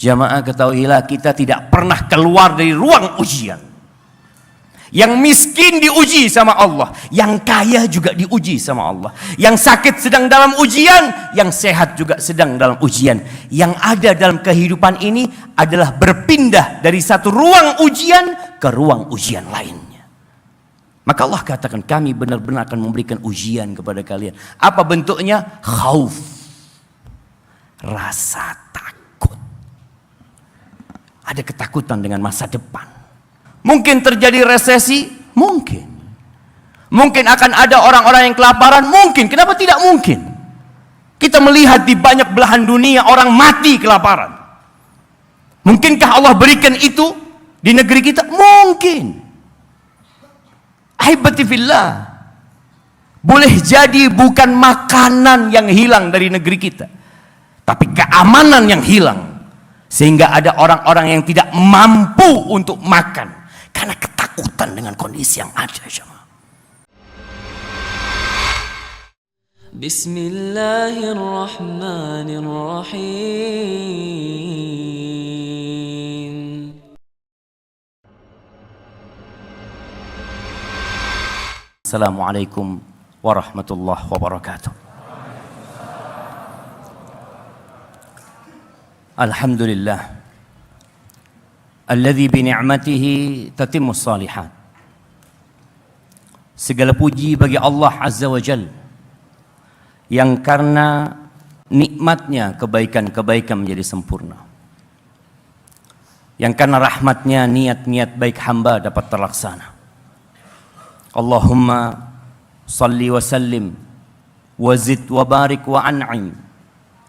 Jamaah ketahuilah, kita tidak pernah keluar dari ruang ujian. Yang miskin diuji sama Allah, yang kaya juga diuji sama Allah. Yang sakit sedang dalam ujian, yang sehat juga sedang dalam ujian. Yang ada dalam kehidupan ini adalah berpindah dari satu ruang ujian ke ruang ujian lainnya. Maka Allah katakan, kami benar-benar akan memberikan ujian kepada kalian. Apa bentuknya? Khauf, rasa takut. Ada ketakutan dengan masa depan. Mungkin terjadi resesi, mungkin. Mungkin akan ada orang-orang yang kelaparan, mungkin. Kenapa tidak mungkin? Kita melihat di banyak belahan dunia orang mati kelaparan. Mungkinkah Allah berikan itu di negeri kita? Mungkin. Ahibati fillah. Boleh jadi bukan makanan yang hilang dari negeri kita, tapi keamanan yang hilang. Sehingga ada orang-orang yang tidak mampu untuk makan karena ketakutan dengan kondisi yang ada. Bismillahirrahmanirrahim. Assalamualaikum warahmatullahi wabarakatuh. Alhamdulillah alladzi bi ni'matihi tatimmus shalihat. Segala puji bagi Allah Azza wa Jalla yang karena nikmatnya kebaikan-kebaikan menjadi sempurna. Yang karena rahmatnya niat-niat baik hamba dapat terlaksana. Allahumma salli wa sallim wa zid wa barik wa an'im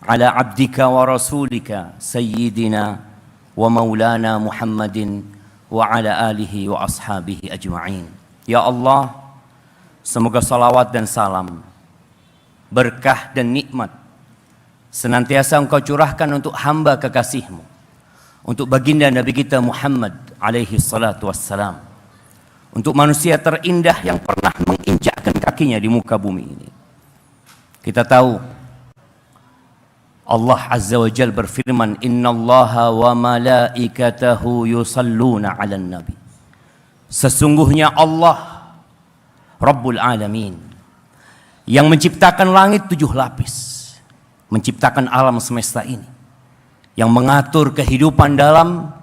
ala abdika wa rasulika sayyidina wa maulana Muhammadin wa ala alihi wa ashabihi ajma'in. Ya Allah, semoga salawat dan salam, berkah dan nikmat senantiasa Engkau curahkan untuk hamba kekasih-Mu, untuk baginda Nabi kita Muhammad alaihi salatu wassalam, untuk manusia terindah yang pernah menginjakkan kakinya di muka bumi ini. Kita tahu Allah Azza wa Jalla berfirman, innallaha wa malaikatahu yusalluna 'alan nabi. Sesungguhnya Allah Rabbul Alamin yang menciptakan langit 7 lapis, menciptakan alam semesta ini, yang mengatur kehidupan dalam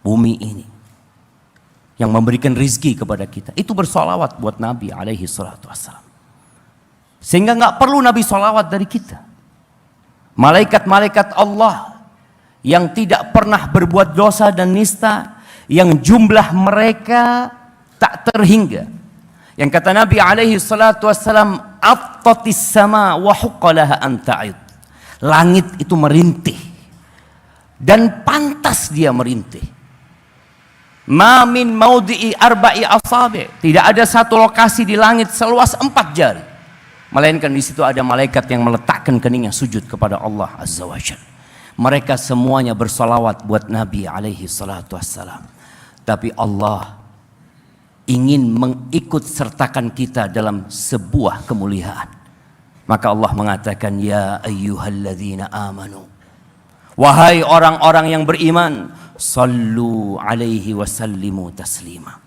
bumi ini, yang memberikan rizki kepada kita, itu bersolawat buat Nabi alaihi salatu wassalam. Sehingga nggak perlu Nabi solawat dari kita. Malaikat-malaikat Allah yang tidak pernah berbuat dosa dan nista, yang jumlah mereka tak terhingga. Yang kata Nabi alaihi salatu wassalam, attatis sama wa huqqalaha an ta'id. Langit itu merintih dan pantas dia merintih. Ma min maudhi'i arba'i asabi'. Tidak ada satu lokasi di langit seluas 4 jari, melainkan di situ ada malaikat yang meletakkan keningnya sujud kepada Allah Azza wa Jalla. Mereka semuanya bersolawat buat Nabi alaihi salatu wassalam. Tapi Allah ingin mengikut sertakan kita dalam sebuah kemuliaan. Maka Allah mengatakan, ya ayyuhalladzina amanu, wahai orang-orang yang beriman, sallu alaihi wasallimu taslima.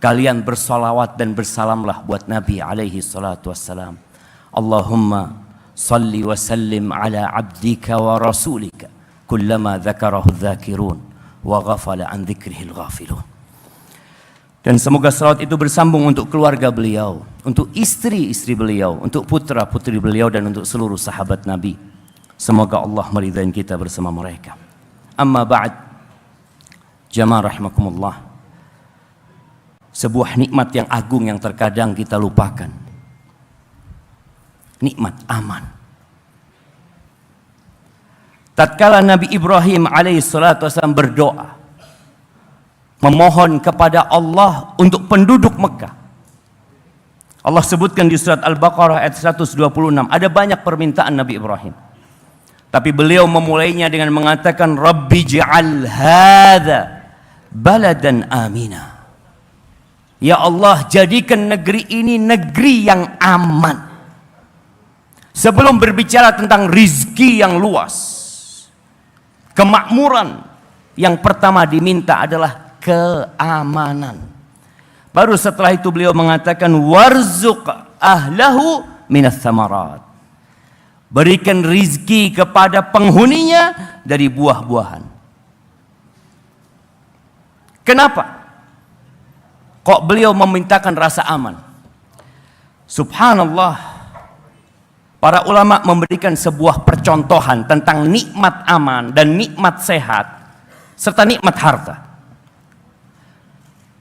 Kalian bersolawat dan bersalamlah buat Nabi alaihi salatu wassalam. Allahumma salli wa sallim ala abdika wa rasulika kullama dzakarahu dzakirun wa ghafala an dzikrihil ghafilun. Dan semoga salawat itu bersambung untuk keluarga beliau, untuk istri-istri beliau, untuk putra-putri beliau, dan untuk seluruh sahabat Nabi. Semoga Allah meridai kita bersama mereka. Amma ba'd, jamaah rahimakumullah. Sebuah nikmat yang agung yang terkadang kita lupakan. Nikmat aman. Tatkala Nabi Ibrahim alaihissalatu wassalam berdoa, memohon kepada Allah untuk penduduk Mekah. Allah sebutkan di surat Al-Baqarah ayat 126. Ada banyak permintaan Nabi Ibrahim, tapi beliau memulainya dengan mengatakan, Rabbi ja'al hadza baladan amina. Ya Allah, jadikan negeri ini negeri yang aman. Sebelum berbicara tentang rizki yang luas, kemakmuran. Yang pertama diminta adalah keamanan. Baru setelah itu beliau mengatakan warzuq ahlahu minas samarat. Berikan rizki kepada penghuninya dari buah-buahan. Kenapa? Kok beliau memintakan rasa aman? Subhanallah, para ulama memberikan sebuah percontohan tentang nikmat aman dan nikmat sehat serta nikmat harta.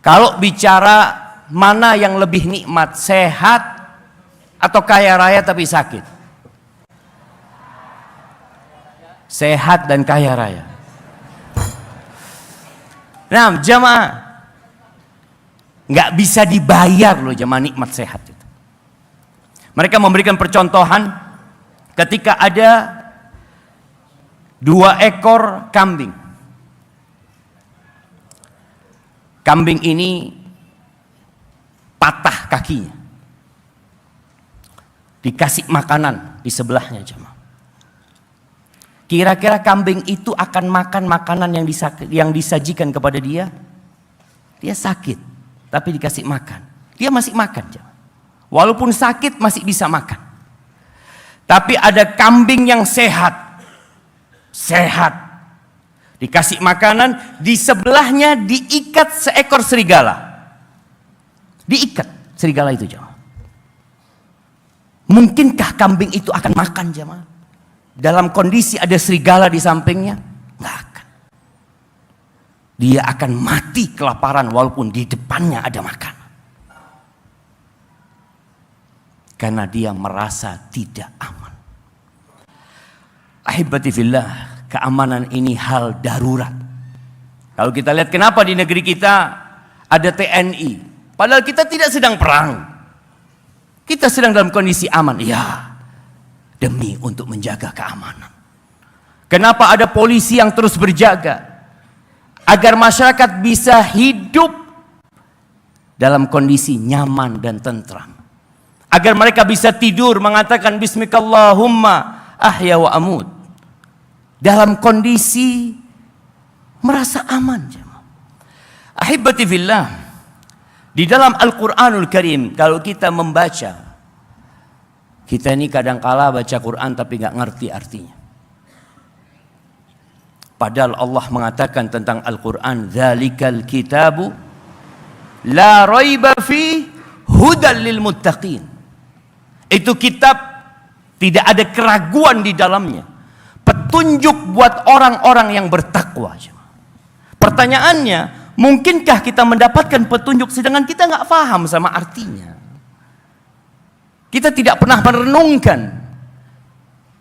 Kalau bicara mana yang lebih nikmat, sehat atau kaya raya tapi sakit? Sehat dan kaya raya. Nah, jamaah, nggak bisa dibayar loh jamaah nikmat sehat itu. Mereka memberikan percontohan ketika ada 2 ekor kambing. Kambing ini patah kakinya. Dikasih makanan di sebelahnya jemaah. Kira-kira kambing itu akan makan makanan yang disajikan kepada dia? Dia sakit, tapi dikasih makan. Dia masih makan jemaah. Walaupun sakit masih bisa makan. Tapi ada kambing yang sehat. Sehat. Dikasih makanan, di sebelahnya diikat seekor serigala. Diikat serigala itu jemaah. Mungkinkah kambing itu akan makan jemaah? Dalam kondisi ada serigala di sampingnya? Nggak akan. Dia akan mati kelaparan walaupun di depannya ada makan. Karena dia merasa tidak aman. Ahibati fillah, keamanan ini hal darurat. Kalau kita lihat kenapa di negeri kita ada TNI, padahal kita tidak sedang perang. Kita sedang dalam kondisi aman. Ya, demi untuk menjaga keamanan. Kenapa ada polisi yang terus berjaga? Agar masyarakat bisa hidup dalam kondisi nyaman dan tentram. Agar mereka bisa tidur mengatakan bismikallahumma ahya wa amut. Dalam kondisi merasa aman. Ahibati fillah, di dalam Al-Quranul Karim kalau kita membaca, kita ini kadangkala baca Quran tapi nggak ngerti artinya. Padahal Allah mengatakan tentang Al-Quran, dzalikal kitabu la raiba fi hudal lil muttaqin. Itu kitab tidak ada keraguan di dalamnya. Petunjuk buat orang-orang yang bertakwa. Pertanyaannya, mungkinkah kita mendapatkan petunjuk sedangkan kita nggak paham sama artinya? Kita tidak pernah merenungkan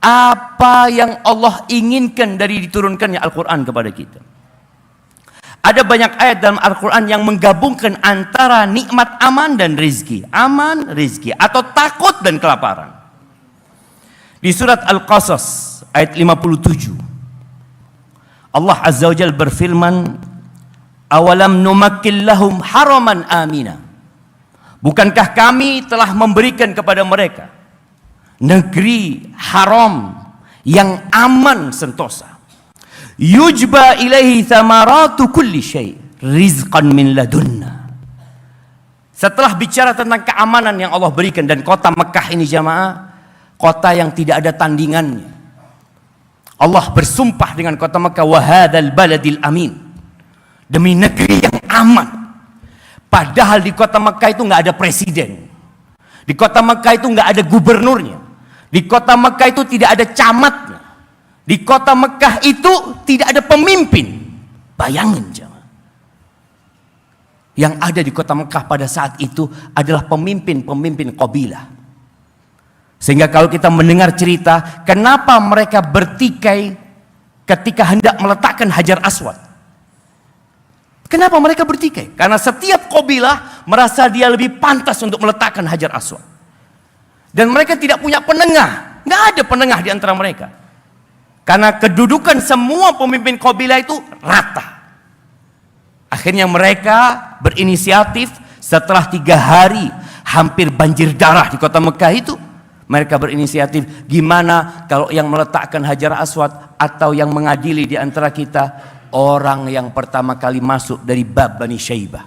apa yang Allah inginkan dari diturunkannya Al-Quran kepada kita. Ada banyak ayat dalam Al-Quran yang menggabungkan antara nikmat aman dan rizki. Aman, rizki. Atau takut dan kelaparan. Di surat Al-Qasas ayat 57. Allah Azza wa Jalla berfirman, awalam numakkil lahum haraman amina. Bukankah kami telah memberikan kepada mereka negeri haram yang aman sentosa. Yujba ilaihi thamaratu kulli syai' rizqan min ladunna. Setelah bicara tentang keamanan yang Allah berikan, dan kota Mekah ini jamaah, kota yang tidak ada tandingannya. Allah bersumpah dengan kota Mekah, wa hadzal baladil amin, demi negeri yang aman. Padahal di kota Mekah itu nggak ada presiden. Di kota Mekah itu nggak ada gubernurnya. Di kota Mekah itu tidak ada camatnya. Di kota Mekah itu tidak ada pemimpin. Bayangin jemaah. Yang ada di kota Mekah pada saat itu adalah pemimpin-pemimpin qabilah. Sehingga kalau kita mendengar cerita, kenapa mereka bertikai ketika hendak meletakkan Hajar Aswad? Kenapa mereka bertikai? Karena setiap qabilah merasa dia lebih pantas untuk meletakkan Hajar Aswad. Dan mereka tidak punya penengah. Nggak ada penengah di antara mereka. Karena kedudukan semua pemimpin qabilah itu rata. Akhirnya mereka berinisiatif setelah 3 hari hampir banjir darah di kota Mekah itu. Mereka berinisiatif, gimana kalau yang meletakkan Hajar Aswad atau yang mengadili di antara kita orang yang pertama kali masuk dari bab Bani Syaibah.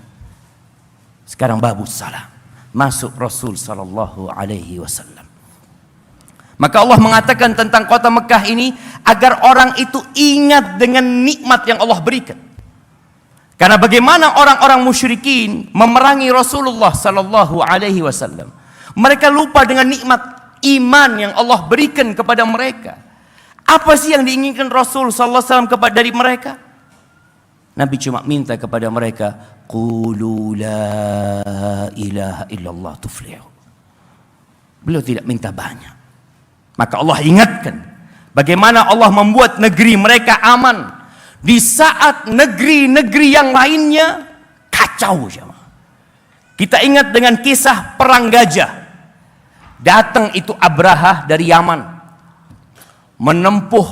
Sekarang babus salam. Masuk Rasul sallallahu alaihi wasallam. Maka Allah mengatakan tentang kota Mekah ini agar orang itu ingat dengan nikmat yang Allah berikan. Karena bagaimana orang-orang musyrikin memerangi Rasulullah sallallahu alaihi wasallam. Mereka lupa dengan nikmat iman yang Allah berikan kepada mereka. Apa sih yang diinginkan Rasul sallallahu alaihi wasallam kepada dari mereka? Nabi cuma minta kepada mereka, qulu la ilaha illallah tuflihu. Beliau tidak minta banyak. Maka Allah ingatkan bagaimana Allah membuat negeri mereka aman di saat negeri-negeri yang lainnya kacau. Kita ingat dengan kisah perang gajah. Datang itu Abraha dari Yaman, menempuh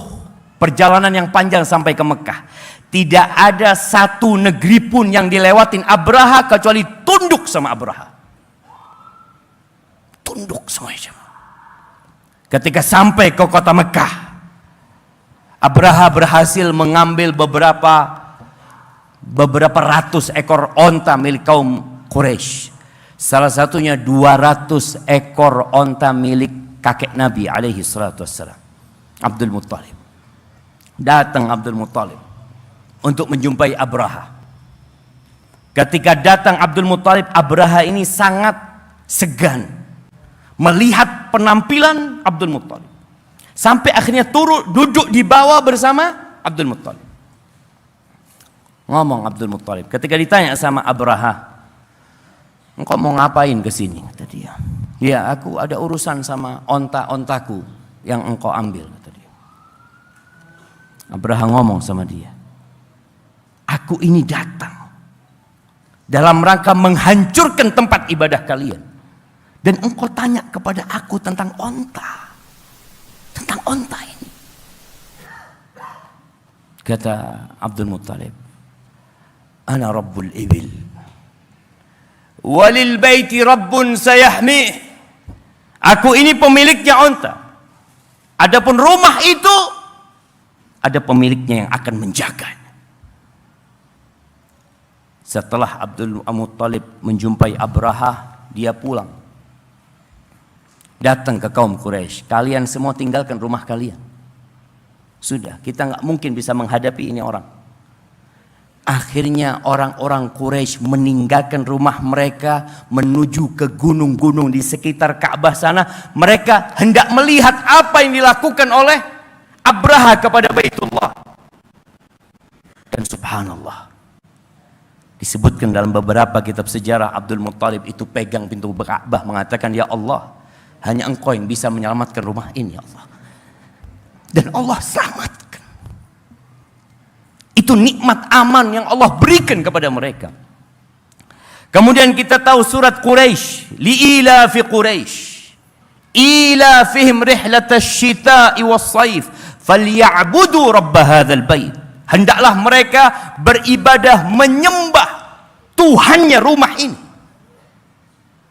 perjalanan yang panjang sampai ke Mekah. Tidak ada satu negeri pun yang dilewatin Abraha kecuali tunduk sama Abraha. Tunduk semuanya. Ketika sampai ke kota Mekah, Abraha berhasil mengambil beberapa ratus ekor onta milik kaum Quraisy. Salah satunya 200 ekor onta milik kakek Nabi alaihi salatu wassalam, Abdul Muttalib. Datang Abdul Muttalib untuk menjumpai Abraha. Ketika datang Abdul Muttalib, Abraha ini sangat segan melihat penampilan Abdul Muttalib. Sampai akhirnya turun duduk di bawah bersama Abdul Muttalib. Ngomong Abdul Muttalib, ketika ditanya sama Abraha, engkau mau ngapain ke sini? Kata dia. Ya, aku ada urusan sama onta-ontaku yang engkau ambil, kata dia. Abraha ngomong sama dia, aku ini datang dalam rangka menghancurkan tempat ibadah kalian. Dan engkau tanya kepada aku tentang onta. Tentang onta ini. Kata Abdul Muttalib, Ana Rabbul Ibil. Walil baiti Rabbun sayahmih. Aku ini pemiliknya onta. Adapun rumah itu, ada pemiliknya yang akan menjaganya. Setelah Abdul Muttalib menjumpai Abraha, dia pulang. Datang ke kaum Quraisy, kalian semua tinggalkan rumah kalian. Sudah, kita nggak mungkin bisa menghadapi ini orang. Akhirnya orang-orang Quraisy meninggalkan rumah mereka menuju ke gunung-gunung di sekitar Ka'bah sana. Mereka hendak melihat apa yang dilakukan oleh Abraha kepada Baitullah. Dan subhanallah, disebutkan dalam beberapa kitab sejarah, Abdul Muttalib itu pegang pintu Ka'bah mengatakan, ya Allah, hanya engkau yang bisa menyelamatkan rumah ini, ya Allah. Dan Allah selamatkan. Itu nikmat aman yang Allah berikan kepada mereka. Kemudian kita tahu surat Quraisy, li'ila fi Quraisy, ila fihim rihlatash shita'i was-saif, falyabudu rabb hadzal bait. Hendaklah mereka beribadah menyembah Tuhannya rumah ini.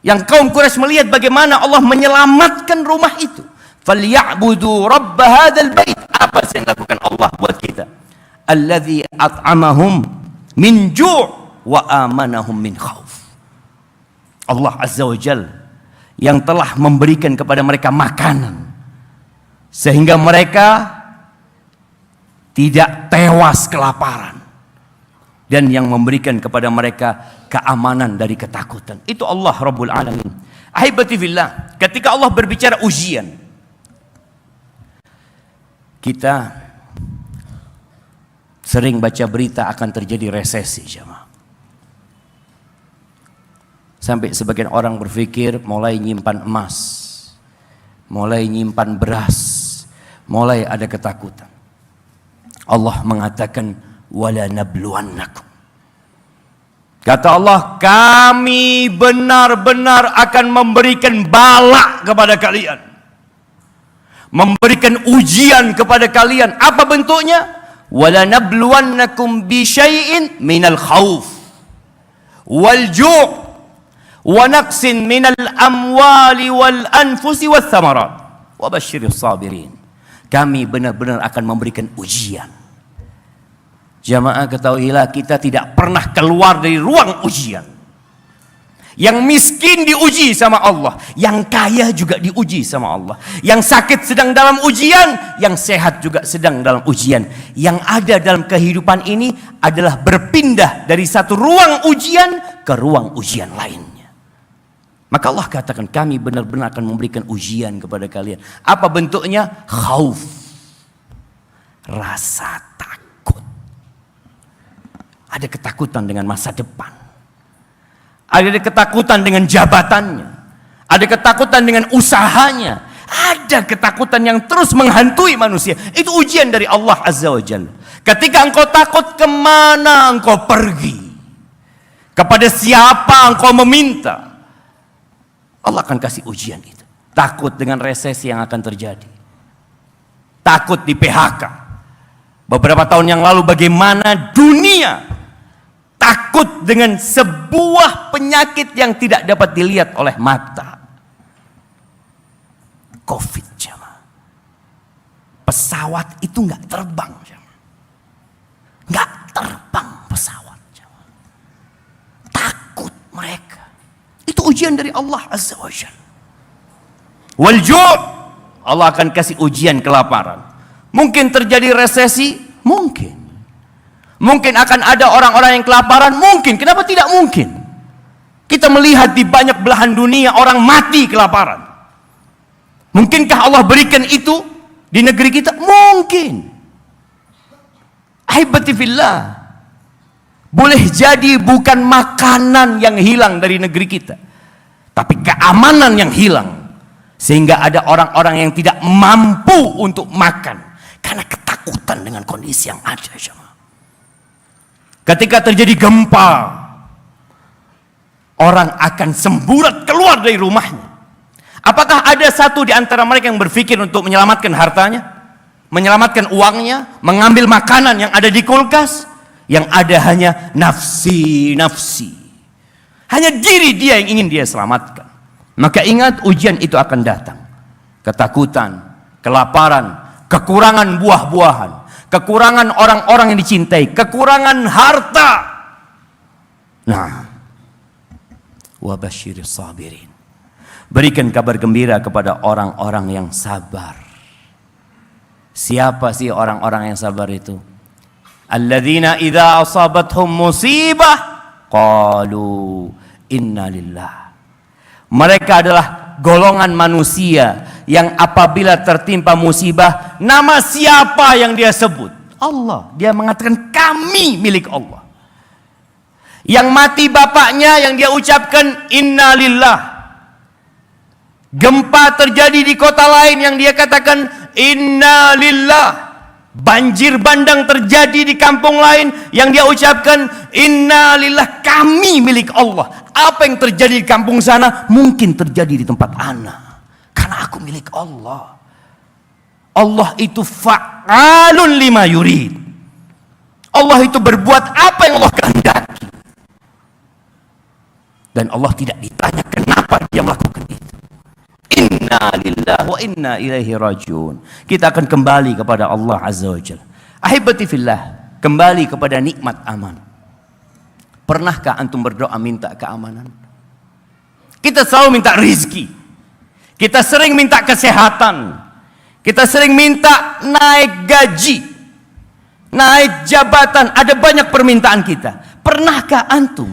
Yang kaum Quraisy melihat bagaimana Allah menyelamatkan rumah itu. Falyabudu rabb hadzal bait. Apa yang dilakukan Allah buat kita? Alladzi at'amahum min ju' wa amanahum min khauf. Allah Azza wa Jalla yang telah memberikan kepada mereka makanan sehingga mereka tidak tewas kelaparan, dan yang memberikan kepada mereka keamanan dari ketakutan. Itu Allah Rabbul Alamin. Ahibati fillah, ketika Allah berbicara ujian, kita sering baca berita akan terjadi resesi, jemaah. Sampai sebagian orang berpikir mulai nyimpan emas, mulai nyimpan beras, mulai ada ketakutan. Allah mengatakan, wala nabluwannakum. Kata Allah, kami benar-benar akan memberikan bala kepada kalian, memberikan ujian kepada kalian. Apa bentuknya? Wala nabluwannakum bi syai'in minal khauf wal ju' wa naqsin minal amwali wal anfusi wath thamarat wa basyiris sabirin. Kami benar-benar akan memberikan ujian. Jamaah ketahuilah, kita tidak pernah keluar dari ruang ujian. Yang miskin diuji sama Allah, yang kaya juga diuji sama Allah. Yang sakit sedang dalam ujian, yang sehat juga sedang dalam ujian. Yang ada dalam kehidupan ini adalah berpindah dari satu ruang ujian ke ruang ujian lainnya. Maka Allah katakan, kami benar-benar akan memberikan ujian kepada kalian. Apa bentuknya? Khauf, rasa takut. Ada ketakutan dengan masa depan. Ada ketakutan dengan jabatannya. Ada ketakutan dengan usahanya. Ada ketakutan yang terus menghantui manusia. Itu ujian dari Allah Azza wa Jalla. Ketika engkau takut, kemana engkau pergi? Kepada siapa engkau meminta? Allah akan kasih ujian itu. Takut dengan resesi yang akan terjadi. Takut di PHK. Beberapa tahun yang lalu bagaimana dunia takut dengan sebuah penyakit yang tidak dapat dilihat oleh mata. Covid, jemaah. Pesawat itu nggak terbang, jemaah. Nggak terbang pesawat, jemaah. Takut mereka. Itu ujian dari Allah Azza wa Jalla. Wal ju', Allah akan kasih ujian kelaparan. Mungkin terjadi resesi, mungkin. Mungkin akan ada orang-orang yang kelaparan, mungkin. Kenapa tidak mungkin? Kita melihat di banyak belahan dunia orang mati kelaparan. Mungkinkah Allah berikan itu di negeri kita? Mungkin. Ahibati fillah. Boleh jadi bukan makanan yang hilang dari negeri kita, tapi keamanan yang hilang. Sehingga ada orang-orang yang tidak mampu untuk makan karena ketakutan dengan kondisi yang ada, jemaah. Ketika terjadi gempa, orang akan semburat keluar dari rumahnya. Apakah ada satu di antara mereka yang berpikir untuk menyelamatkan hartanya, menyelamatkan uangnya, mengambil makanan yang ada di kulkas? Yang ada hanya nafsi. Hanya diri dia yang ingin dia selamatkan. Maka ingat, ujian itu akan datang. Ketakutan, kelaparan, kekurangan buah-buahan, kekurangan orang-orang yang dicintai, kekurangan harta. Nah, wa basyiris sabirin. Berikan kabar gembira kepada orang-orang yang sabar. Siapa sih orang-orang yang sabar itu? Alladzina idza asabathum musibah qalu inna lillah. Mereka adalah golongan manusia yang apabila tertimpa musibah, nama siapa yang dia sebut? Allah. Dia mengatakan kami milik Allah. Yang mati bapaknya, yang dia ucapkan inna lillah. Gempa terjadi di kota lain, yang dia katakan inna lillah. Banjir bandang terjadi di kampung lain, yang dia ucapkan inna lillah, kami milik Allah. Apa yang terjadi di kampung sana mungkin terjadi di tempat ana, karena aku milik Allah. Allah itu fa'alun lima yurid. Allah itu berbuat apa yang Allah kehendaki. Dan Allah tidak ditanya kenapa dia melakukan itu. Inna lillahi wa inna ilaihi rajiun. Kita akan kembali kepada Allah Azza wa Jalla. Ahibati fillah, kembali kepada nikmat aman. Pernahkah antum berdoa minta keamanan? Kita selalu minta rizki. Kita sering minta kesehatan. Kita sering minta naik gaji, naik jabatan. Ada banyak permintaan kita. Pernahkah antum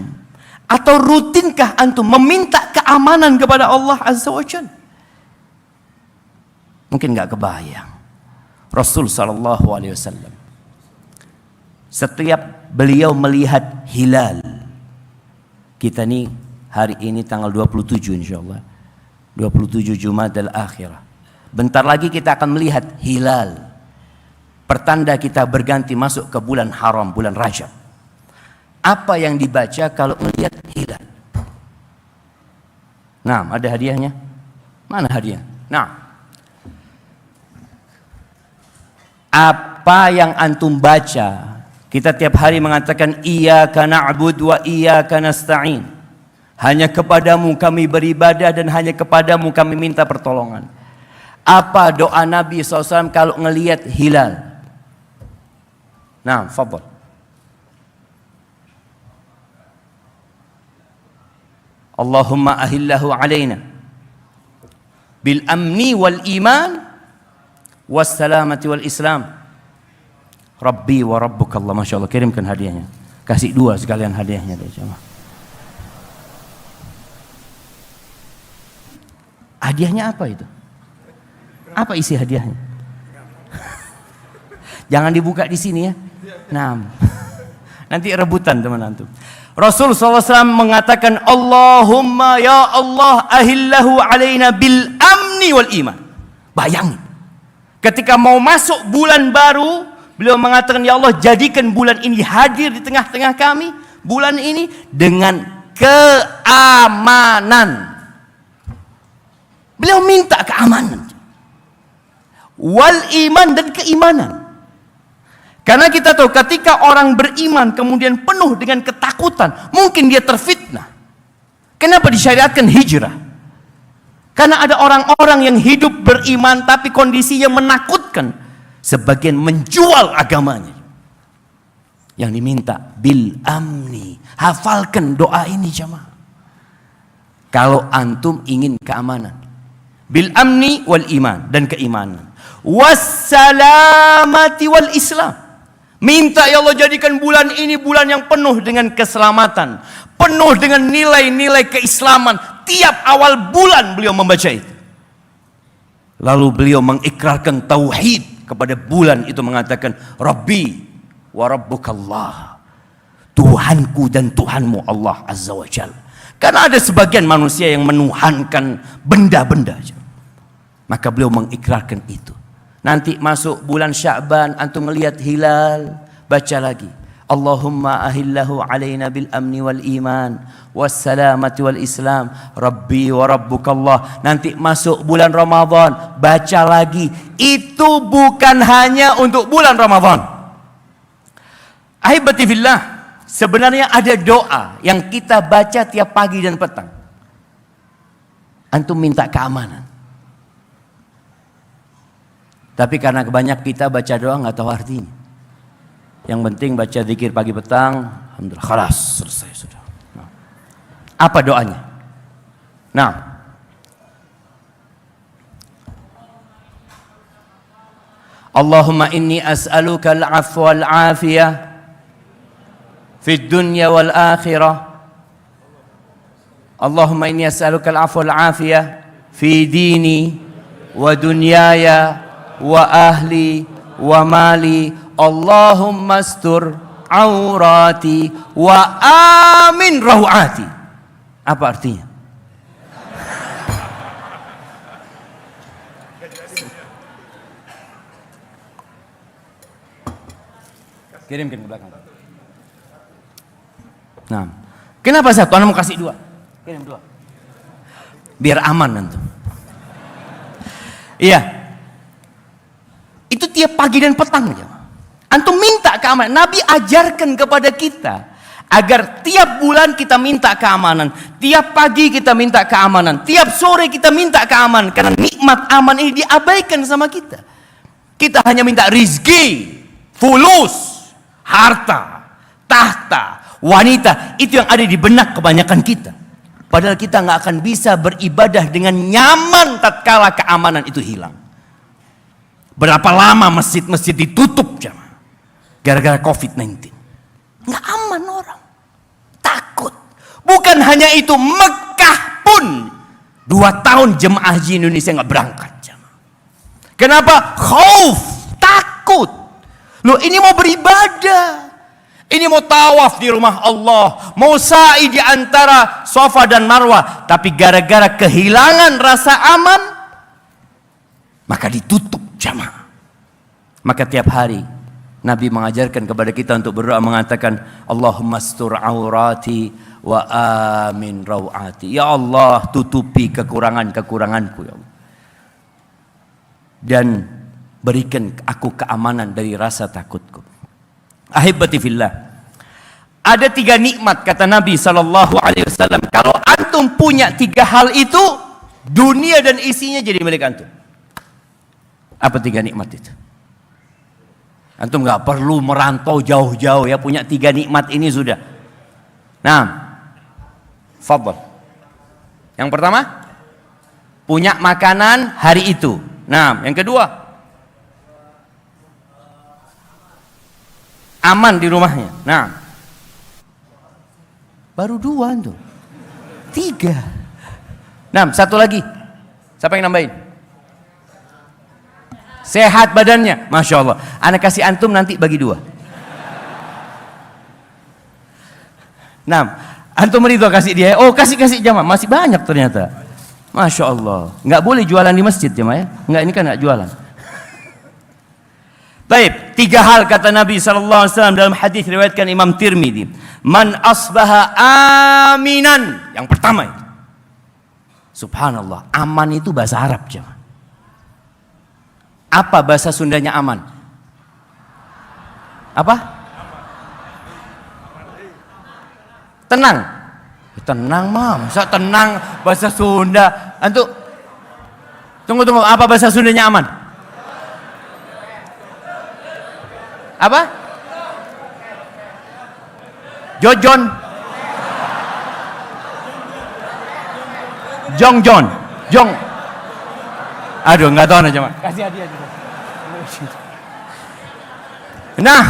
atau rutinkah antum meminta keamanan kepada Allah Azza wa Jalla? Mungkin nggak kebayang. Rasul sallallahu alaihi wasallam, setiap beliau melihat hilal, kita nih hari ini tanggal 27 insyaallah, 27 Jumadil Akhirah. Bentar lagi kita akan melihat hilal. Pertanda kita berganti masuk ke bulan haram, bulan Rajab. Apa yang dibaca kalau melihat hilal? Nah, ada hadiahnya? Mana hadiah? Nah, apa yang antum baca? Kita tiap hari mengatakan iyyaka na'budu wa iyyaka nasta'in. Hanya kepadamu kami beribadah dan hanya kepadamu kami minta pertolongan. Apa doa Nabi SAW kalau ngelihat hilal? Nah, fadhal. Allahumma ahillahu alaina bil amni wal iman was salamati wal islam. Rabbi wa rabbuka Allah. Masya Allah, kirimkan hadiahnya. Kasih dua sekalian hadiahnya deh, jemaah. Hadiahnya apa itu? Apa isi hadiahnya? Jangan dibuka di sini ya. Nah, nanti rebutan teman antum. Rasul SAW mengatakan, Allahumma ya Allah ahillahu alaina bil amni wal iman. Bayangin, ketika mau masuk bulan baru, beliau mengatakan, ya Allah jadikan bulan ini hadir di tengah-tengah kami, bulan ini dengan keamanan. Beliau minta keamanan. Wal iman dan keimanan. Karena kita tahu ketika orang beriman kemudian penuh dengan ketakutan, mungkin dia terfitnah. Kenapa disyariatkan hijrah? Karena ada orang-orang yang hidup beriman tapi kondisinya menakutkan. Sebagian menjual agamanya. Yang diminta bil amni. Hafalkan doa ini jemaah. Kalau antum ingin keamanan. Bil amni wal iman dan keimanan. Wassalamati wal islam. Minta ya Allah jadikan bulan ini bulan yang penuh dengan keselamatan, penuh dengan nilai-nilai keislaman. Tiap awal bulan beliau membaca itu. Lalu beliau mengikrarkan tauhid kepada bulan itu, mengatakan Rabbi wa rabbukallah. Tuhanku dan Tuhanmu Allah Azza wa Jalla. Karena ada sebagian manusia yang menuhankan benda-benda. Maka beliau mengikrarkan itu. Nanti masuk bulan Sya'ban, antum melihat hilal, baca lagi. Allahumma ahillahu alaina bil amni wal iman wassalamati wal islam. Rabbi wa rabbukallah. Nanti masuk bulan Ramadan, baca lagi. Itu bukan hanya untuk bulan Ramadan. Ahibati fillah, sebenarnya ada doa yang kita baca tiap pagi dan petang. Antum minta keamanan. Tapi karena kebanyak kita baca doa nggak tahu artinya. Yang penting baca zikir pagi petang, alhamdulillah, khalas, selesai sudah. Nah, apa doanya? Nah, Allahumma inni as'aluka al-'afwa wal-'afiyah fid dunya wal akhirah. Allahumma inni as'aluka al-'afwa wal-'afiyah fi dini wa dunyaya wa ahli wa mali. Allahumma astur aurati wa amin rawati. Apa artinya? Kirimkan ke belakang. Nah, kenapa satu? Anda mau kasih dua? Kirim dua. Biar aman nanti. Iya. Itu tiap pagi dan petang. Antum minta keamanan. Nabi ajarkan kepada kita agar tiap bulan kita minta keamanan, tiap pagi kita minta keamanan, tiap sore kita minta keamanan. Karena nikmat aman ini diabaikan sama kita. Kita hanya minta rizki, fulus, harta, tahta, wanita. Itu yang ada di benak kebanyakan kita. Padahal kita nggak akan bisa beribadah dengan nyaman tatkala keamanan itu hilang. Berapa lama masjid-masjid ditutup jemaah gara-gara COVID-19? Nggak aman orang, takut. Bukan hanya itu, Mekah pun 2 tahun jemaah haji Indonesia nggak berangkat jemaah. Kenapa? Khauf, takut. Loh, ini mau beribadah, ini mau tawaf di rumah Allah, mau sa'i di antara Safa dan Marwah, tapi gara-gara kehilangan rasa aman, maka ditutup jamaah. Maka tiap hari Nabi mengajarkan kepada kita untuk berdoa, mengatakan Allahumma astur aurati wa amin rawati. Ya Allah, tutupi kekurangan-kekuranganku ya Allah, dan berikan aku keamanan dari rasa takutku. Ahibati fillah, ada 3 nikmat kata Nabi SAW. Kalau antum punya 3 hal itu, dunia dan isinya jadi milik antum. Apa 3 nikmat itu? Antum nggak perlu merantau jauh-jauh ya, punya 3 nikmat ini sudah. Nah, fadhal. Yang pertama, punya makanan hari itu. Nah, yang kedua, aman di rumahnya. Nah, baru 2 tuh. 3. Nah, satu lagi. Siapa yang nambahin? Sehat badannya. Masya Allah. Anak kasih antum nanti bagi 2. Nah, antum ridho kasih dia. Oh, kasih jamaah. Masih banyak ternyata. Masya Allah. Nggak boleh jualan di masjid jamaah ya. Nggak, ini kan nggak jualan. Baik, 3 hal kata Nabi SAW dalam hadis riwayatkan Imam Tirmidzi. Man asbaha aminan. Yang pertama itu. Subhanallah, aman itu bahasa Arab jemaah. Apa bahasa Sundanya aman? Apa? Tenang. Tenang masa tenang bahasa Sunda. Antum tunggu, apa bahasa Sundanya aman? Apa? Jojon. Jong. Aduh, nggak tahu aja, Mak. Kasih hadiah juga. Nah,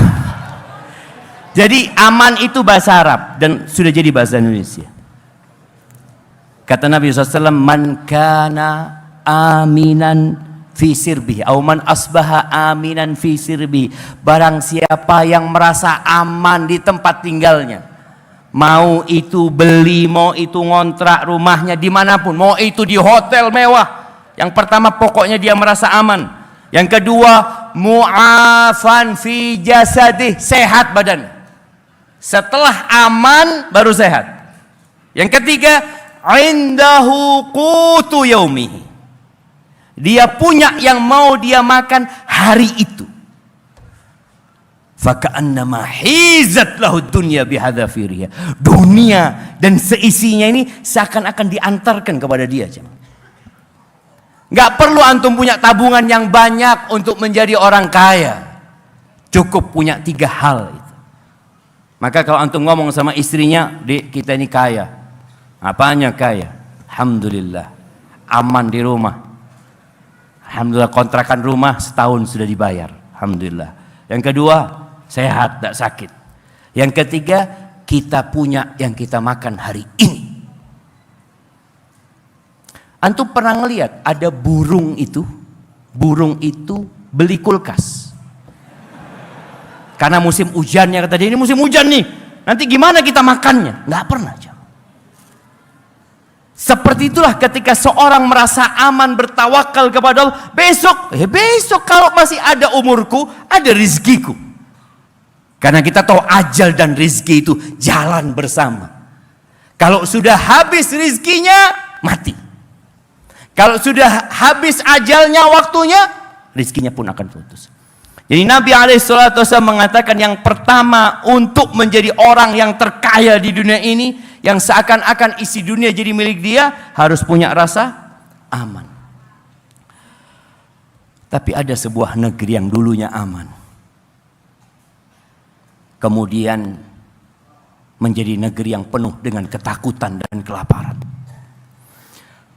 jadi aman itu bahasa Arab dan sudah jadi bahasa Indonesia. Kata Nabi SAW, man kana aminan fi sirbihi, atau man asbaha aminan fi sirbihi. Barang siapa yang merasa aman di tempat tinggalnya, mau itu beli, mau itu ngontrak rumahnya dimanapun, mau itu di hotel mewah. Yang pertama pokoknya dia merasa aman. Yang kedua, mu'afan fi jasadih, sehat badan. Setelah aman baru sehat. Yang ketiga, indahu qutu yaumihi, dia punya yang mau dia makan hari itu. Faka'annama hizat lahu dunya bihadzafiriha. Dunia dan seisinya ini seakan-akan diantarkan kepada dia. Gak perlu antum punya tabungan yang banyak untuk menjadi orang kaya. Cukup punya 3 hal itu. Maka kalau antum ngomong sama istrinya, "Dek, kita ini kaya." Apanya kaya? Alhamdulillah, aman di rumah. Alhamdulillah, kontrakan rumah setahun sudah dibayar. Alhamdulillah. Yang kedua, sehat, tak sakit. Yang ketiga, kita punya yang kita makan hari ini. Antum pernah ngelihat ada burung itu beli kulkas. Karena musim hujannya, kata dia, ini musim hujan nih. Nanti gimana kita makannya? Nggak pernah. Seperti itulah ketika seorang merasa aman bertawakal kepada Allah. Besok kalau masih ada umurku, ada rizkiku. Karena kita tahu ajal dan rizki itu jalan bersama. Kalau sudah habis rizkinya, mati. Kalau sudah habis ajalnya, waktunya, rizkinya pun akan putus. Jadi Nabi SAW mengatakan yang pertama untuk menjadi orang yang terkaya di dunia ini, yang seakan-akan isi dunia jadi milik dia, harus punya rasa aman. Tapi ada sebuah negeri yang dulunya aman, kemudian menjadi negeri yang penuh dengan ketakutan dan kelaparan.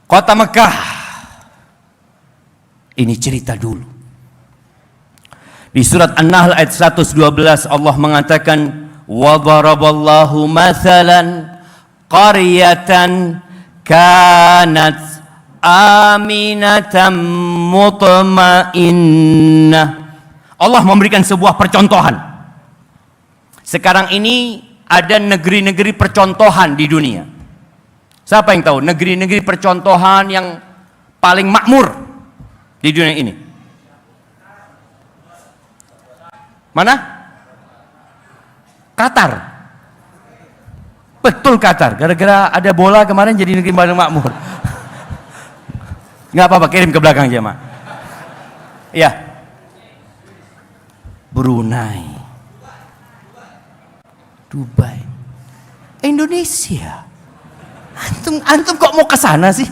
Kota Mekah. Ini cerita dulu. Di surat An-Nahl ayat 112 Allah mengatakan, wa daraballahu mathalan qaryatan kanat aminatan mutmainnah. Allah memberikan sebuah percontohan. Sekarang ini ada negeri-negeri percontohan di dunia. Siapa yang tahu negeri-negeri percontohan yang paling makmur di dunia ini? Mana? Qatar. Betul, Qatar. Gara-gara ada bola kemarin jadi negeri paling makmur. Nggak apa-apa, kirim ke belakang aja, Mak. Ya. Brunei. Dubai. Indonesia. Antum kok mau ke sana sih?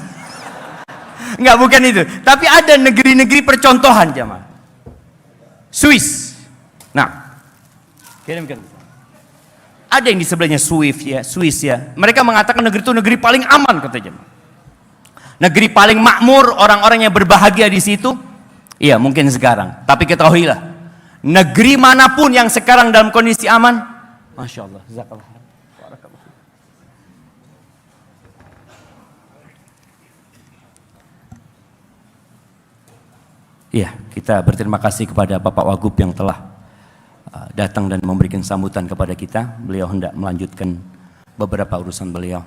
Enggak, bukan itu. Tapi ada negeri-negeri percontohan jamaah. Swiss. Nah, kirimkan. Ada yang di sebelahnya Swiss ya. Mereka mengatakan negeri itu negeri paling aman kata jemaah. Negeri paling makmur, orang-orang yang berbahagia di situ. Iya, mungkin sekarang. Tapi ketahuilah, negeri manapun yang sekarang dalam kondisi aman, Masya Allah, jazakallah. Iya, kita berterima kasih kepada Bapak Wagub yang telah datang dan memberikan sambutan kepada kita. Beliau hendak melanjutkan beberapa urusan beliau.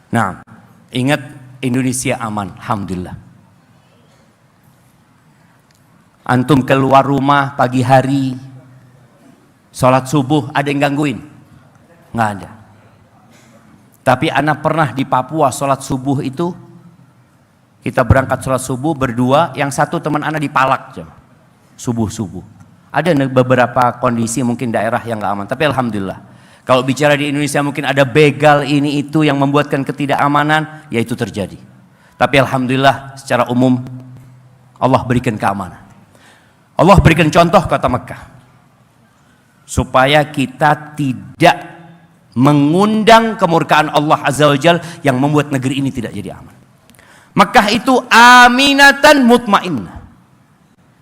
Nah, ingat Indonesia aman, alhamdulillah. Antum keluar rumah pagi hari, sholat subuh, ada yang gangguin? Nggak ada. Tapi anak pernah di Papua sholat subuh itu, kita berangkat sholat subuh berdua, yang satu teman anak dipalak subuh-subuh. Ada beberapa kondisi mungkin daerah yang nggak aman, tapi alhamdulillah. Kalau bicara di Indonesia mungkin ada begal ini itu yang membuatkan ketidakamanan, ya itu terjadi. Tapi alhamdulillah secara umum Allah berikan keamanan. Allah berikan contoh kota Mekah supaya kita tidak mengundang kemurkaan Allah Azza wa Jalla yang membuat negeri ini tidak jadi aman. Mekah itu aminatan mutmainnah.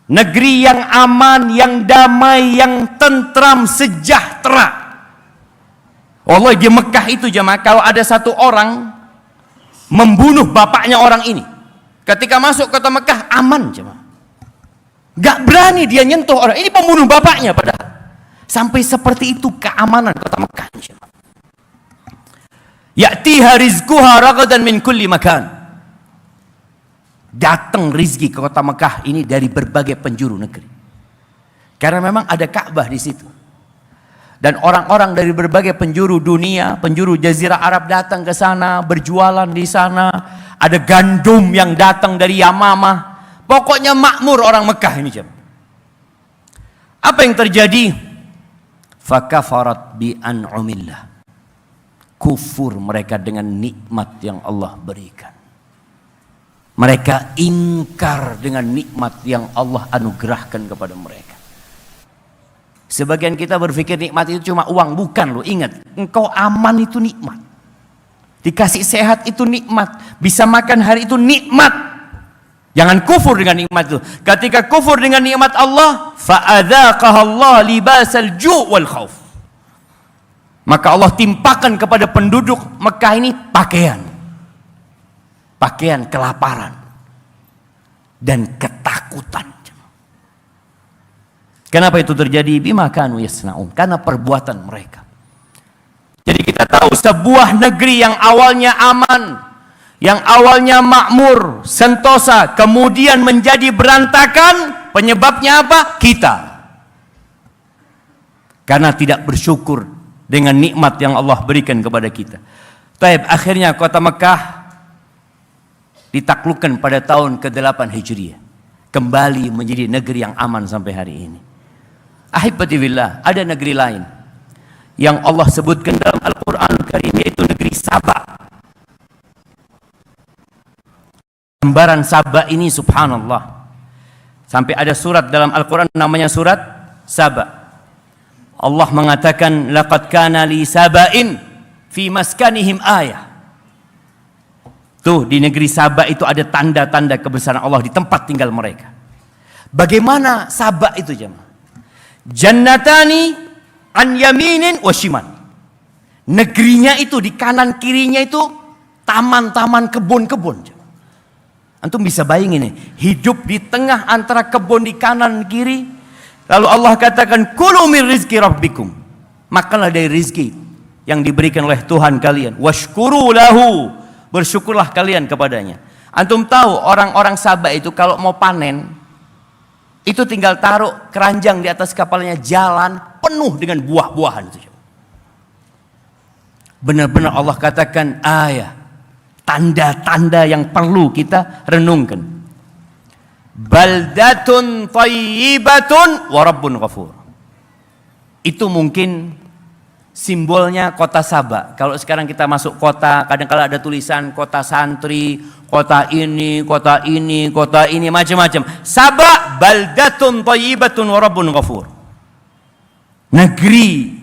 Negeri yang aman, yang damai, yang tentram, sejahtera. Allah di Mekah itu jemaah, kalau ada satu orang membunuh bapaknya orang ini, ketika masuk kota Mekah aman jemaah. Gak berani dia nyentuh orang ini, pembunuh bapaknya padahal. Sampai seperti itu keamanan kota Mekah jemaah. Ya'tiha rizquha ragadan min kulli makan. Datang rizki ke kota Mekah ini dari berbagai penjuru negeri. Karena memang ada Ka'bah di situ. Dan orang-orang dari berbagai penjuru dunia, penjuru Jazirah Arab datang ke sana, berjualan di sana. Ada gandum yang datang dari Yamamah. Pokoknya makmur orang Mekah ini. Apa yang terjadi? Fakafarat bi an'umillah. Kufur mereka dengan nikmat yang Allah berikan. Mereka ingkar dengan nikmat yang Allah anugerahkan kepada mereka. Sebagian kita berpikir nikmat itu cuma uang. Bukan loh, ingat. Engkau aman itu nikmat. Dikasih sehat itu nikmat. Bisa makan hari itu nikmat. Jangan kufur dengan nikmat itu. Ketika kufur dengan nikmat Allah, fa'adzaqaha Allah libasal ju' wal khauf. Maka Allah timpakan kepada penduduk Mekah ini pakaian. Pakaian kelaparan dan ketakutan. Kenapa itu terjadi? Bima kanu yasnaun, karena perbuatan mereka. Jadi kita tahu sebuah negeri yang awalnya aman, yang awalnya makmur, sentosa, kemudian menjadi berantakan, penyebabnya apa? Kita. Karena tidak bersyukur dengan nikmat yang Allah berikan kepada kita. Taib, akhirnya kota Mekah ditaklukkan pada tahun ke-8 Hijriah. Kembali menjadi negeri yang aman sampai hari ini. Ahibati billah, ada negeri lain yang Allah sebutkan dalam Al-Quran Karim, yaitu negeri Sabah. Gambaran Sabah ini subhanallah. Sampai ada surat dalam Al-Quran namanya surat Sabah. Allah mengatakan, laqad kana li saba'in fi maskanihim ayah. Tuh di negeri Sabah itu ada tanda-tanda kebesaran Allah di tempat tinggal mereka. Bagaimana Sabah itu jemaah? Jannatani an yaminin wa shimal. Negerinya itu di kanan kirinya itu taman-taman, kebun-kebun. Antum bisa bayangin nih, hidup di tengah antara kebun di kanan kiri. Lalu Allah katakan, kulu min rizki rabbikum. Makanlah dari rizki yang diberikan oleh Tuhan kalian. Washkuru lahu. Bersyukurlah kalian kepadanya. Antum tahu orang-orang Sabah itu kalau mau panen, itu tinggal taruh keranjang di atas kapalnya, jalan penuh dengan buah-buahan. Benar-benar Allah katakan ayat, tanda-tanda yang perlu kita renungkan. Baldatun thayyibatun wa rabbun ghafur. Itu mungkin simbolnya kota Saba. Kalau sekarang kita masuk kota, kadang-kala ada tulisan kota santri, kota ini, kota ini, kota ini, macam-macam. Saba baldatun thayyibatun wa rabbun ghafur. Negeri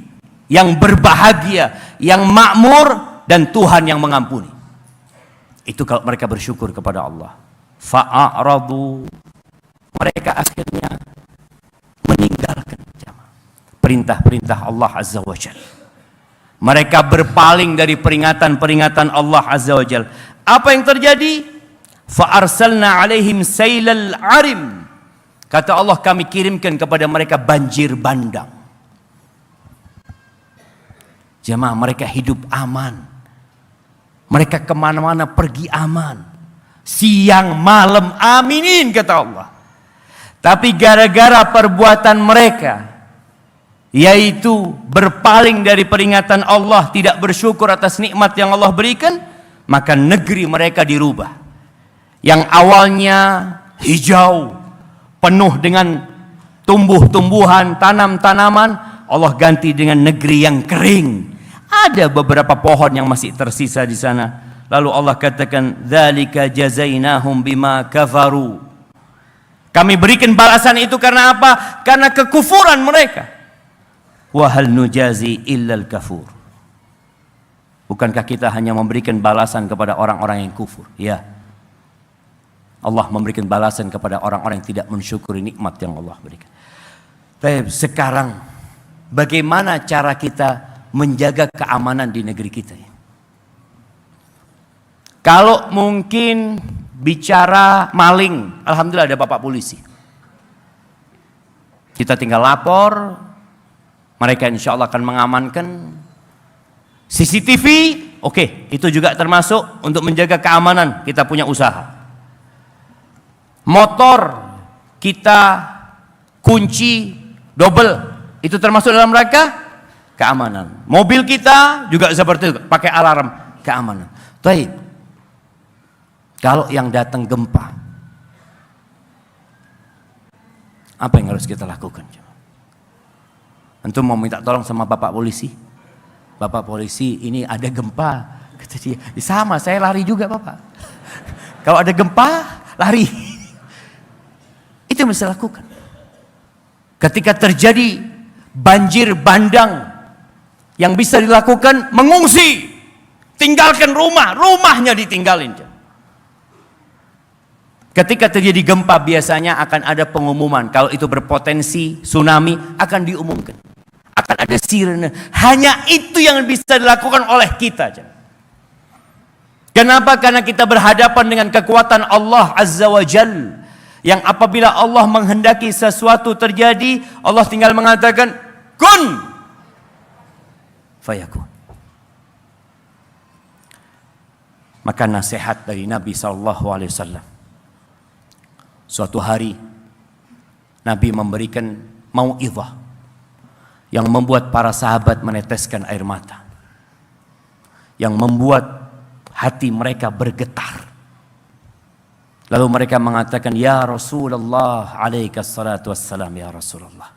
yang berbahagia, yang makmur, dan Tuhan yang mengampuni. Itu kalau mereka bersyukur kepada Allah. Fa'aradu, mereka akhirnya meninggalkan perintah-perintah Allah Azza wa Jalla. Mereka berpaling dari peringatan-peringatan Allah Azza wa Jalla. Apa yang terjadi? Fa'arsalna alaihim sailal arim. Kata Allah, kami kirimkan kepada mereka banjir bandang. Jemaah, mereka hidup aman. Mereka kemana-mana pergi aman. Siang malam aminin, kata Allah. Tapi gara-gara perbuatan mereka, yaitu berpaling dari peringatan Allah, tidak bersyukur atas nikmat yang Allah berikan, maka negeri mereka dirubah. Yang awalnya hijau, penuh dengan tumbuh-tumbuhan, tanam-tanaman, Allah ganti dengan negeri yang kering. Ada beberapa pohon yang masih tersisa di sana. Lalu Allah katakan, "Dzalika jazainahum bima kafaru." Kami berikan balasan itu karena apa? Karena kekufuran mereka. Wa hal nujazi illal kafur. Bukankah kita hanya memberikan balasan kepada orang-orang yang kufur? Ya. Allah memberikan balasan kepada orang-orang yang tidak mensyukuri nikmat yang Allah berikan. Tapi sekarang bagaimana cara kita menjaga keamanan di negeri kita? Kalau mungkin bicara maling, alhamdulillah ada Bapak polisi. Kita tinggal lapor, mereka insya Allah akan mengamankan. CCTV, oke, itu juga termasuk untuk menjaga keamanan. Kita punya usaha. Motor kita kunci double, itu termasuk dalam rangka keamanan. Mobil kita juga seperti itu, pakai alarm keamanan. Baik. Kalau yang datang gempa, apa yang harus kita lakukan? Antum mau minta tolong sama Bapak polisi? Bapak polisi, ini ada gempa. Kata dia, sama, saya lari juga Bapak. Kalau ada gempa, lari. Itu yang bisa lakukan. Ketika terjadi banjir bandang, yang bisa dilakukan mengungsi, tinggalkan rumah, rumahnya ditinggalin. Ketika terjadi gempa biasanya akan ada pengumuman. Kalau itu berpotensi tsunami akan diumumkan. Akan ada sirene. Hanya itu yang bisa dilakukan oleh kita. Kenapa? Karena kita berhadapan dengan kekuatan Allah Azza wa Jal. Yang apabila Allah menghendaki sesuatu terjadi, Allah tinggal mengatakan, kun fayakun. Maka nasihat dari Nabi SAW. Suatu hari Nabi memberikan mau'izah yang membuat para sahabat meneteskan air mata, yang membuat hati mereka bergetar. Lalu mereka mengatakan, ya Rasulullah, alaika salatu wassalam, ya Rasulullah,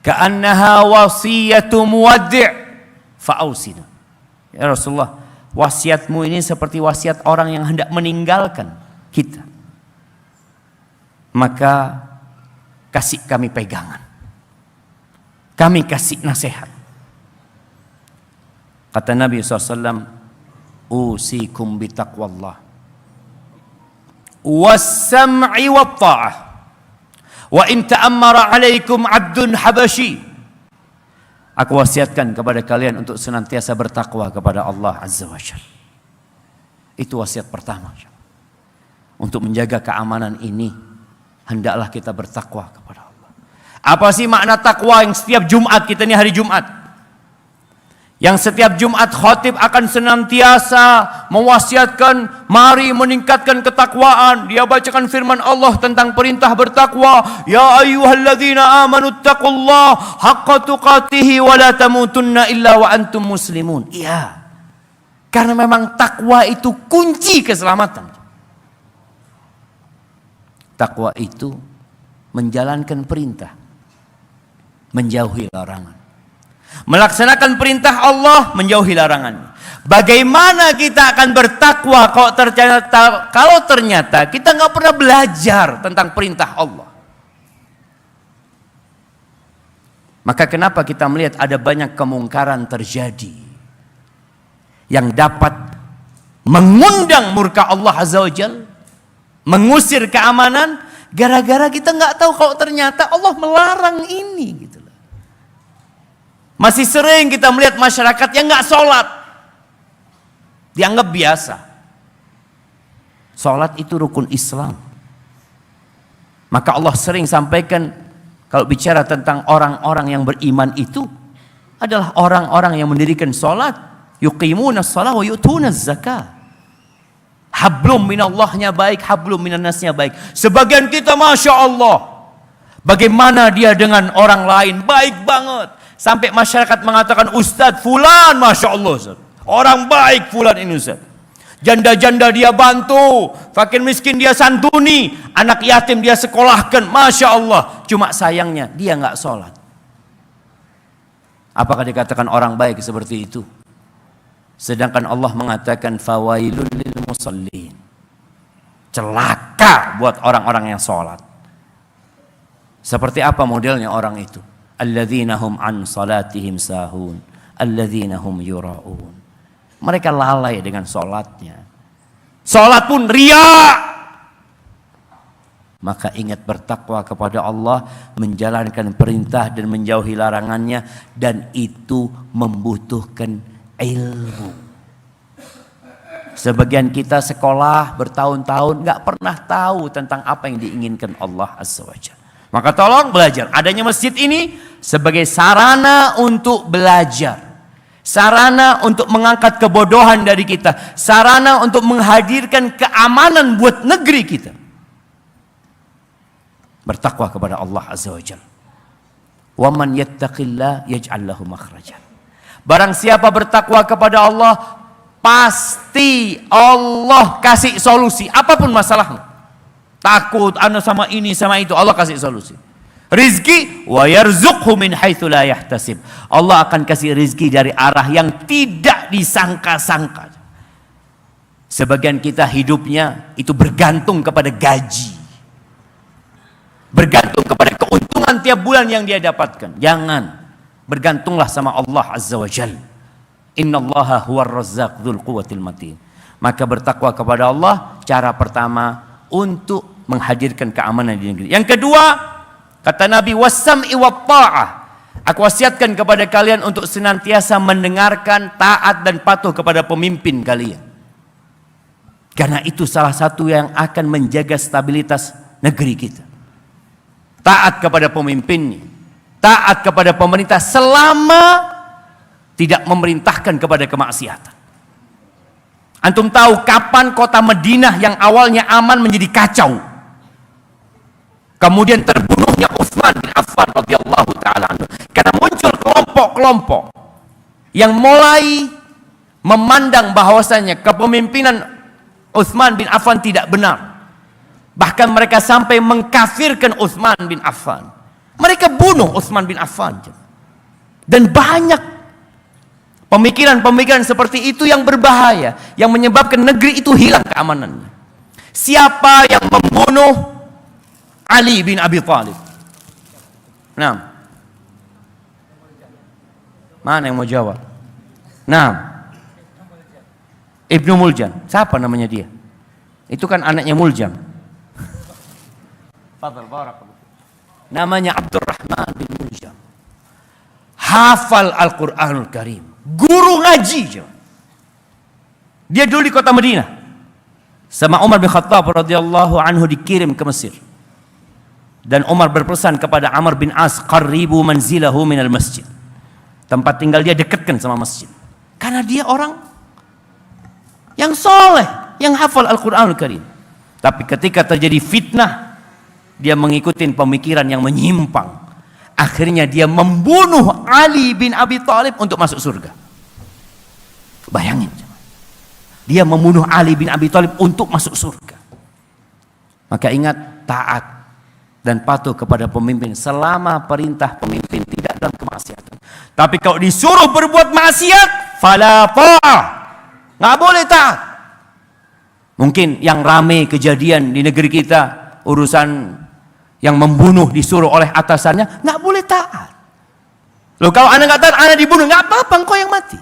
ka'annaha wasiyatu muwaddi' fa'ausina. Ya Rasulullah, wasiatmu ini seperti wasiat orang yang hendak meninggalkan kita. Maka kasih kami pegangan. Kami kasih nasihat. Kata Nabi SAW, usikum bitaqwallah wassam'i watta'ah wa in ta'ammara alaikum abdun habashi. Aku wasiatkan kepada kalian untuk senantiasa bertakwa kepada Allah Azza wa Jalla. Itu wasiat pertama. Untuk menjaga keamanan ini, hendaklah kita bertakwa kepada Allah. Apa sih makna takwa yang setiap Jumat, kita ini hari Jumat, yang setiap Jumat khatib akan senantiasa mewasiatkan, mari meningkatkan ketakwaan. Dia bacakan firman Allah tentang perintah bertakwa. Ya ayyuhalladzina amanu taqullaha haqqa tuqatih wa la tamutunna illa wa antum muslimun. Iya. Karena memang takwa itu kunci keselamatan. Takwa itu menjalankan perintah, menjauhi larangan. Melaksanakan perintah Allah, menjauhi larangannya. Bagaimana kita akan bertakwa kalau ternyata kita nggak pernah belajar tentang perintah Allah? Maka kenapa kita melihat ada banyak kemungkaran terjadi yang dapat mengundang murka Allah Azza wa Jalla, mengusir keamanan, gara-gara kita nggak tahu kalau ternyata Allah melarang ini gitu loh. Masih sering kita melihat masyarakat yang nggak sholat, dianggap biasa. Sholat itu rukun Islam. Maka Allah sering sampaikan, kalau bicara tentang orang-orang yang beriman itu adalah orang-orang yang mendirikan sholat, yuqimuna shalah wa yu'tuna zakah. Hablum minallahnya baik, hablum minannasnya baik. Sebagian kita Masya Allah, bagaimana dia dengan orang lain, baik banget. Sampai masyarakat mengatakan, Ustadz Fulan Masya Allah Ustadz, orang baik Fulan ini Ustadz. Janda-janda dia bantu, fakir miskin dia santuni, anak yatim dia sekolahkan, Masya Allah. Cuma sayangnya dia nggak sholat. Apakah dikatakan orang baik seperti itu? Sedangkan Allah mengatakan fawailul lil musallin, celaka buat orang-orang yang sholat. Seperti apa modelnya orang itu? Alladzina hum an salatihim sahun, alladzina hum yura'un. Mereka lalai dengan sholatnya. Sholat pun riya. Maka ingat bertakwa kepada Allah, menjalankan perintah dan menjauhi larangannya, dan itu membutuhkan ilmu. Sebagian kita sekolah bertahun-tahun nggak pernah tahu tentang apa yang diinginkan Allah Azza wa Jalla. Maka tolong belajar. Adanya masjid ini sebagai sarana untuk belajar, sarana untuk mengangkat kebodohan dari kita, sarana untuk menghadirkan keamanan buat negeri kita. Bertakwa kepada Allah Azza wa Jalla. Wa man yattaqillah yaj'al lahu makhrajan. Barang siapa bertakwa kepada Allah, pasti Allah kasih solusi apapun masalahmu. Takut anu sama ini sama itu, Allah kasih solusi. Rizki wa yarzuqhu min haitsu la yahtasib. Allah akan kasih rizki dari arah yang tidak disangka-sangka. Sebagian kita hidupnya itu bergantung kepada gaji, bergantung kepada keuntungan tiap bulan yang dia dapatkan. Jangan, bergantunglah sama Allah Azza wa Jalla. Innallaha huwar razzaq dzul quwwatil matin. Maka bertakwa kepada Allah cara pertama untuk menghadirkan keamanan di negeri. Yang kedua, kata Nabi, wassam'i wat ta'ah. Aku wasiatkan kepada kalian untuk senantiasa mendengarkan, taat dan patuh kepada pemimpin kalian. Karena itu salah satu yang akan menjaga stabilitas negeri kita. Taat kepada pemimpinnya, taat kepada pemerintah selama tidak memerintahkan kepada kemaksiatan. Antum tahu kapan kota Madinah yang awalnya aman menjadi kacau? Kemudian terbunuhnya Utsman bin Affan radhiyallahu taala anhu. Karena muncul kelompok-kelompok yang mulai memandang bahwasanya kepemimpinan Utsman bin Affan tidak benar. Bahkan mereka sampai mengkafirkan Utsman bin Affan. Mereka bunuh Utsman bin Affan. Dan banyak pemikiran-pemikiran seperti itu yang berbahaya, yang menyebabkan negeri itu hilang keamanannya. Siapa yang membunuh Ali bin Abi Thalib? Nah, mana yang mau jawab? Nah, Ibnu Muljam. Siapa namanya dia? Itu kan anaknya Muljam. Namanya Abdurrahman bin Muljam. Hafal Al-Quranul Karim, guru ngaji. Dia dulu di kota Madinah sama Umar bin Khattab radhiyallahu anhu dikirim ke Mesir. Dan Umar berpesan kepada Amr bin As, qarribu manzilahu minal masjid. Tempat tinggal dia dekatkan sama masjid. Karena dia orang yang soleh, yang hafal Al-Quranul Karim. Tapi ketika terjadi fitnah, dia mengikuti pemikiran yang menyimpang. Akhirnya dia membunuh Ali bin Abi Thalib untuk masuk surga. Bayangin, dia membunuh Ali bin Abi Thalib untuk masuk surga. Maka ingat, taat dan patuh kepada pemimpin selama perintah pemimpin tidak dalam kemaksiatan. Tapi kalau disuruh berbuat maksiat, fala ta'ah, nggak boleh taat. Mungkin yang rame kejadian di negeri kita, urusan yang membunuh disuruh oleh atasannya, nggak boleh taat. Loh, kalau anak nggak taat, anak dibunuh, nggak apa-apa, engkau yang mati.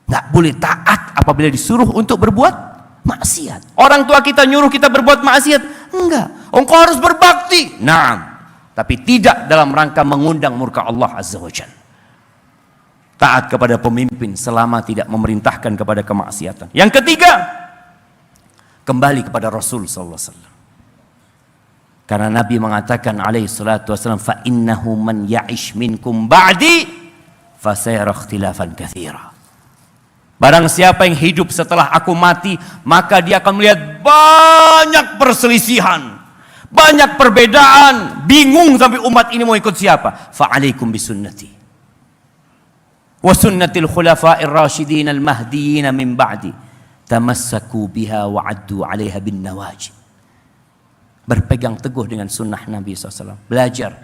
Nggak boleh taat apabila disuruh untuk berbuat maksiat. Orang tua kita nyuruh kita berbuat maksiat, enggak. Engkau harus berbakti, nah, tapi tidak dalam rangka mengundang murka Allah Azza wa Jalla. Taat kepada pemimpin selama tidak memerintahkan kepada kemaksiatan. Yang ketiga, kembali kepada Rasul sallallahu alaihi wasallam. Karena Nabi mengatakan alaihi salatu wasallam, fa innahu man ya'ish minkum ba'di fa sayara ikhtilafan katsira. Barang siapa yang hidup setelah aku mati, maka dia akan melihat banyak perselisihan, banyak perbedaan, bingung sampai umat ini mau ikut siapa. Fa alaikum bisunnati wa sunnatil khulafa'ir rasyidin al mahdiyyin min ba'di tamassaku biha wa addu 'alaiha bin nawajid. Berpegang teguh dengan sunnah Nabi SAW. Belajar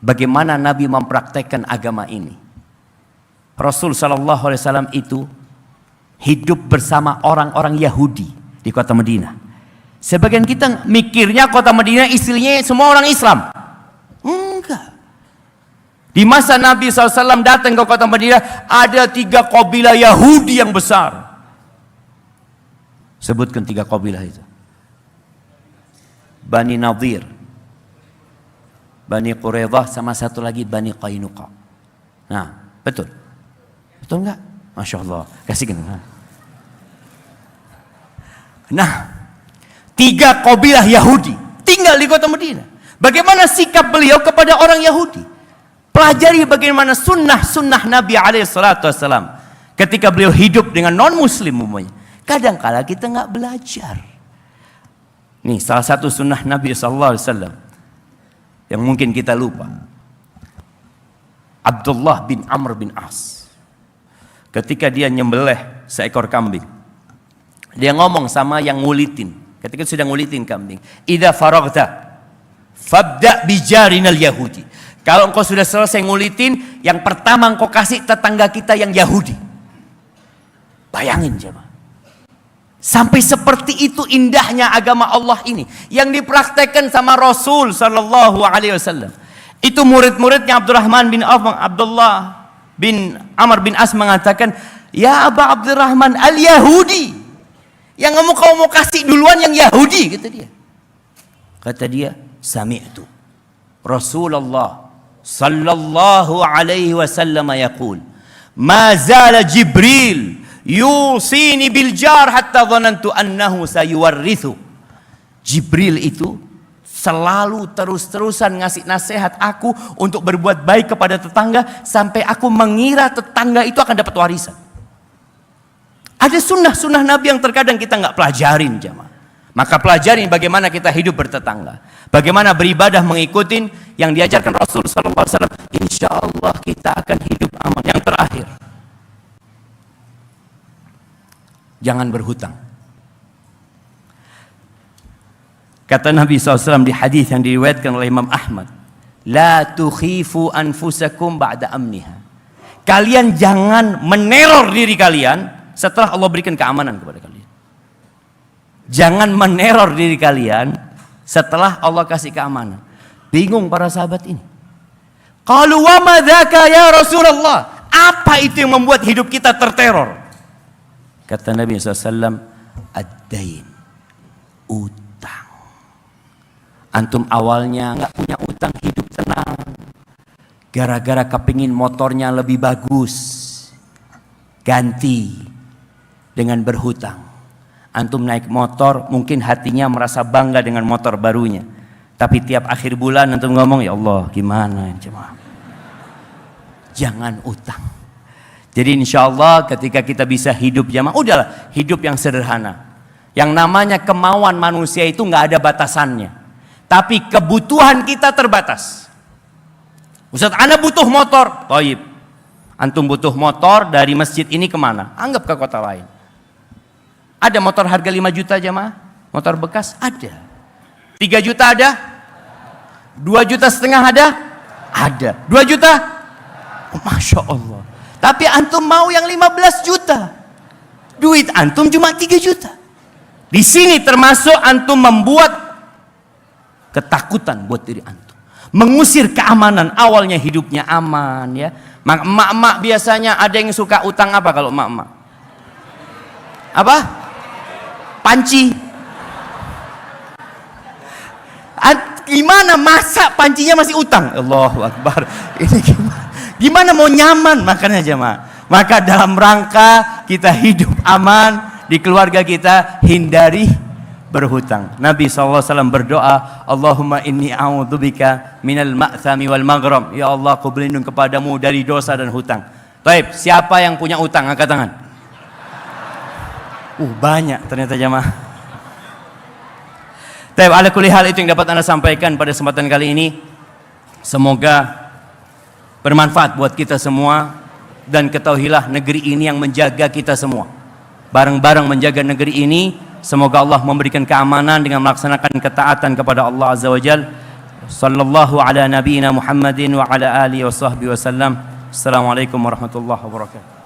bagaimana Nabi mempraktekkan agama ini. Rasul SAW itu hidup bersama orang-orang Yahudi di kota Madinah. Sebagian kita mikirnya kota Madinah isinya semua orang Islam. Enggak. Di masa Nabi SAW datang ke kota Madinah, ada 3 kabilah Yahudi yang besar. Sebutkan 3 kabilah itu. Bani Nadir, Bani Quraidah, sama satu lagi Bani Qainuqa. Nah, betul. Betul enggak? Masya Allah. Kasihkan. Nah, 3 kabilah Yahudi tinggal di kota Madinah. Bagaimana sikap beliau kepada orang Yahudi? Pelajari bagaimana sunnah Nabi SAW ketika beliau hidup dengan non-muslim umumnya. Kadang-kala kita nggak belajar. Nih salah satu sunnah Nabi SAW yang mungkin kita lupa. Abdullah bin Amr bin As, ketika dia nyembelih seekor kambing, dia ngomong sama yang ngulitin. Ketika sudah ngulitin kambing, idza faraghta fabda bijarinal yahudi. Kalau engkau sudah selesai ngulitin, yang pertama engkau kasih tetangga kita yang Yahudi. Bayangin coba. Sampai seperti itu indahnya agama Allah ini yang dipraktekkan sama Rasul sallallahu alaihi wasallam. Itu murid-muridnya Abdurrahman bin Auf, Abdullah bin Amr bin As mengatakan, "Ya Aba Abdurrahman al-Yahudi." Yang kau mau kasih duluan yang Yahudi, kata dia. Kata dia, "Sami'tu Rasulullah sallallahu alaihi wasallam yaqul, ma zala Jibril yusini bil jar hatta dhanantu annahu sayuwarrithu." Jibril itu selalu terus-terusan ngasih nasihat aku untuk berbuat baik kepada tetangga sampai aku mengira tetangga itu akan dapat warisan. Ada sunnah-sunnah Nabi yang terkadang kita nggak pelajarin, jemaah. Maka pelajarin bagaimana kita hidup bertetangga, bagaimana beribadah mengikuti yang diajarkan Rasul sallallahu alaihi wasallam. Insya Allah kita akan hidup aman. Yang terakhir, jangan berhutang. Kata Nabi SAW di hadis yang diriwayatkan oleh Imam Ahmad, la tukhifu anfusakum ba'da amniha. Kalian jangan meneror diri kalian setelah Allah berikan keamanan kepada kalian. Jangan meneror diri kalian setelah Allah kasih keamanan. Bingung para sahabat ini. Qalu wa ma dzaka ya Rasulullah? Apa itu yang membuat hidup kita terteror? Kata Nabi SAW, ad-dain, utang. Antum awalnya nggak punya utang, hidup tenang. Gara-gara kepingin motornya lebih bagus, ganti dengan berhutang. Antum naik motor, mungkin hatinya merasa bangga dengan motor barunya. Tapi tiap akhir bulan antum ngomong, ya Allah gimana jemaah. Jangan utang. Jadi insya Allah ketika kita bisa hidup jemaah, udahlah hidup yang sederhana. Yang namanya kemauan manusia itu nggak ada batasannya. Tapi kebutuhan kita terbatas. Ustaz, ana butuh motor. Toib. Antum butuh motor dari masjid ini kemana? Anggap ke kota lain. Ada motor harga 5 juta jemaah? Motor bekas? Ada. 3 juta ada? 2,5 juta ada? Ada. 2 juta? Oh, Masya Allah. Tapi antum mau yang 15 juta. Duit antum cuma 3 juta. Di sini termasuk antum membuat ketakutan buat diri antum. Mengusir keamanan. Awalnya hidupnya aman ya. Emak-emak biasanya ada yang suka utang apa kalau emak-emak? Apa? Panci. Gimana masa pancinya masih utang? Allahu Akbar. Ini gimana mau nyaman makanya jemaah. Maka dalam rangka kita hidup aman di keluarga kita, hindari berhutang. Nabi SAW berdoa, Allahumma inni a'udzubika minal ma'thami wal maghram. Ya Allah, aku berlindung kepadamu dari dosa dan hutang. Baik, siapa yang punya utang? Angkat tangan. Banyak ternyata jemaah. Baik, ala kulli hal itu yang dapat Anda sampaikan pada kesempatan kali ini. Semoga bermanfaat buat kita semua, dan ketahuilah negeri ini yang menjaga kita semua. Bareng-bareng menjaga negeri ini. Semoga Allah memberikan keamanan dengan melaksanakan ketaatan kepada Allah Azza wa Jal. Sallallahu ala nabiyina Muhammadin wa ala alihi wa sahbihi wasallam. Assalamualaikum warahmatullahi wabarakatuh.